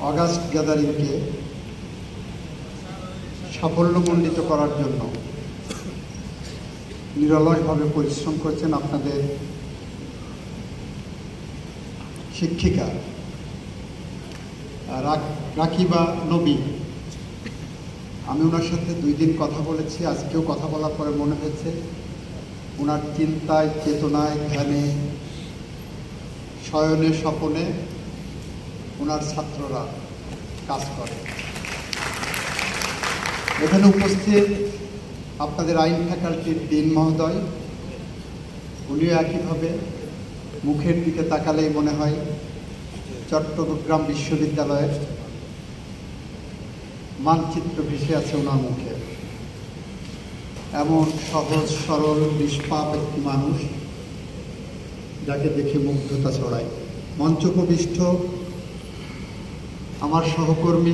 August গ্যাদারিংকে সাফল্যমণ্ডিত করার জন্য নিরলসভাবে পরিশ্রম করেছেন আপনাদের শিক্ষিকা রাকিবা নবী। আমি ওনার সাথে 2 দিন কথা বলেছি, আজকেও কথা বলার পরে মনে হয়েছে ওনার চিন্তায়, চেতনায়, ধ্যানে, শয়নে স্বপনে ওনার ছাত্ররা কাজ করে। এখানে উপস্থিত আপনাদের আইন ফ্যাকাল্টির ডিন মহোদয়, উনিও একইভাবে মুখের দিকে তাকালেই মনে হয় চট্টগ্রাম বিশ্ববিদ্যালয়ের মানচিত্র ভেসে আছে ওনার মুখে। এমন সহজ সরল নিষ্পাপ একটি মানুষ যাকে দেখে মুগ্ধতা ছড়ায়। মঞ্চোপবিষ্ট আমার সহকর্মী